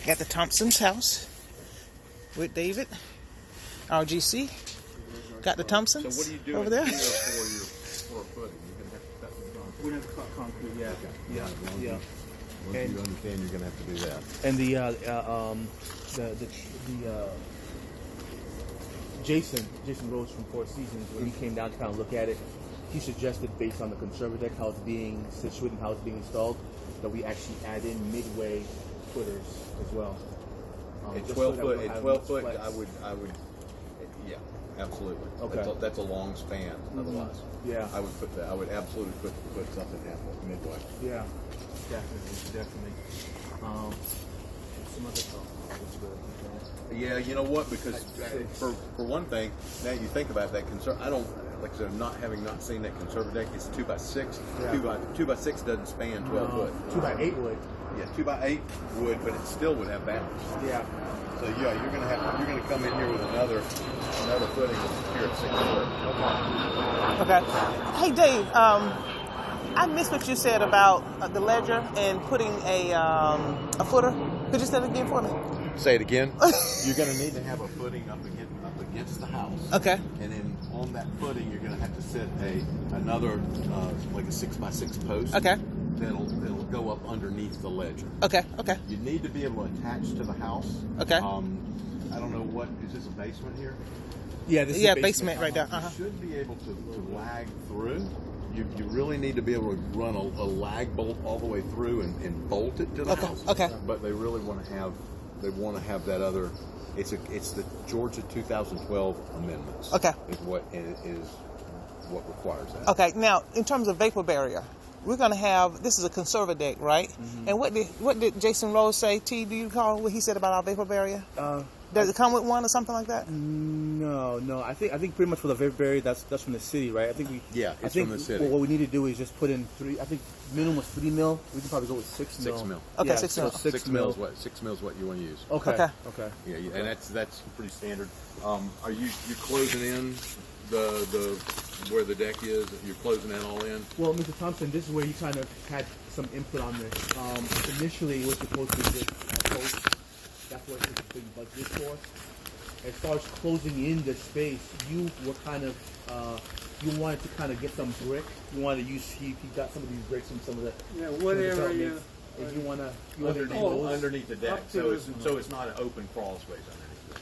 At the Thompson's house with David, RGC. Got the Thompsons so what are you doing over there. For a footing? We have to cut concrete, yeah. Once you understand, you're going to have to do that. And Jason Rose from Four Seasons, when he came down to kind of look at it, he suggested, based on the conserva deck, how it's being situated and how it's being installed, that we actually add in midway footers as well. At 12 foot, I would, yeah, absolutely. Okay. That's a long span. Otherwise, yeah, I would put that. I would absolutely put something down midway. Yeah, definitely. Some other stuff. Yeah, you know what? Because for one thing, now you think about that I don't, like I said, not seen that conserva deck. It's 2x6. Yeah. 2x6 doesn't span 12 foot. 2x8 would. Yeah, 2x8 would, but it still would have balance. Yeah. So yeah, you're gonna come in here with another footing here at 6 foot. Okay. Hey Dave, I missed what you said about the ledger and putting a footer. Could you say it again for me? Say it again. You're going to need to have a footing up against the house. Okay. And then on that footing, you're going to have to set another like a 6x6 post. Okay. That'll go up underneath the ledger. Okay. You need to be able to attach to the house. Okay. I don't know what is this a basement here? Yeah. This is a basement right there. You should be able to lag through. You really need to be able to run a lag bolt all the way through and bolt it to the house. Okay. But they really want to have that other. It's the Georgia 2012 amendments. Okay. Is what requires that. Okay. Now, in terms of vapor barrier, we're going to have, this is a conserva deck, right? Mm-hmm. And what did Jason Rose say? T, do you recall what he said about our vapor barrier? Does it come with one or something like that? No. I think pretty much for the vapor barrier, that's from the city, right? I think from the city. What we need to do is just put in 3. I think minimum was 3 mil. We can probably go with 6 mil. 6 mil. Okay, yeah, 6 mil. 6 mil is what you want to use. Okay. Yeah, and that's pretty standard. Are you closing in the where the deck is? You're closing that all in? Well, Mr. Thompson, this is where you kind of had some input on this. Initially, it was supposed to be just a post. That's what it was being budgeted for. As far as closing in the space, you were kind of you wanted to kind of get some brick. You wanted to use you got some of these bricks and some of the what area? If you want underneath the deck, so it's not an open crawl space underneath it.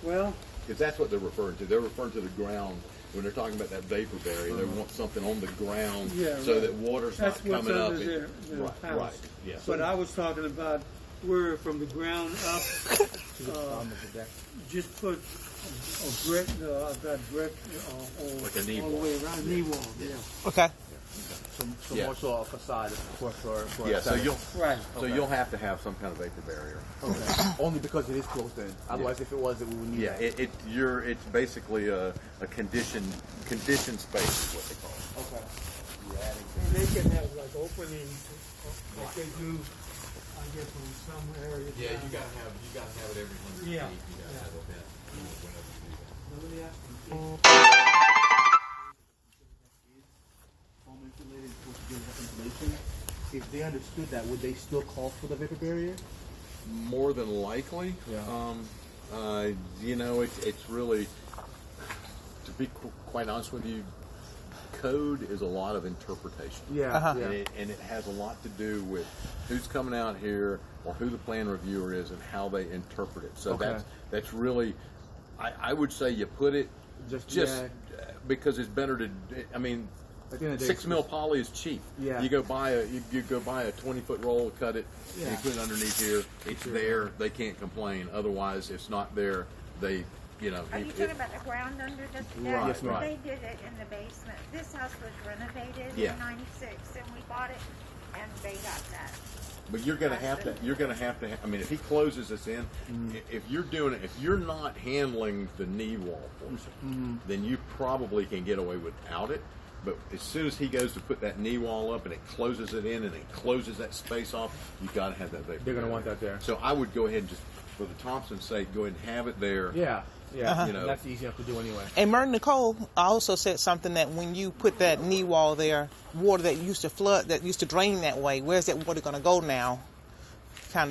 Well, because that's what they're referring to. They're referring to the ground when they're talking about that vapor barrier. They want something on the ground so that water's not coming up. That's what's under their house. Right. Yeah. But I was talking about where from the ground up, to the bottom of the deck. just put a brick. I've got brick like a knee all wall. the way around. Knee wall. Yeah. Okay. So more so a facade for so you'll Okay. have to have some kind of vapor barrier. Okay. Only because it is closed in. Otherwise, if it was, we would need. Yeah, it's basically a conditioned space is what they call it. Okay. And they can have like openings, like they do, I guess, in some areas. Yeah, you gotta have it every 100 feet. You gotta have that whenever you do that. Let me ask you. If they understood that, would they still call for the vapor barrier? More than likely. Yeah. It's really, to be quite honest with you, code is a lot of interpretation. Yeah. Uh-huh. And it has a lot to do with who's coming out here or who the plan reviewer is and how they interpret it. So that's really, I would say you put it just because it's better to. I mean, 6 mil poly is cheap. Yeah. You go buy a 20-foot roll, cut it, and you put it underneath here. It's there. They can't complain. Otherwise, it's not there. They. Are you talking about the ground under the deck? Right, yes, ma'am. They did it in the basement. This house was renovated Yeah. in '96, and we bought it, and they got that. But you're gonna have to. I mean, if he closes this in, if you're doing it, if you're not handling the knee wall portion, then you probably can get away without it. But as soon as he goes to put that knee wall up and it closes it in and it closes that space off, you got to have that vapor. They're going to want that there. So I would go ahead and just, for the Thompson's sake, go ahead and have it there. Yeah. Yeah. You know, that's easy enough to do anyway. And Merton Nicole also said something that when you put that knee wall there, water that used to flood, that used to drain that way, where's that water going to go now?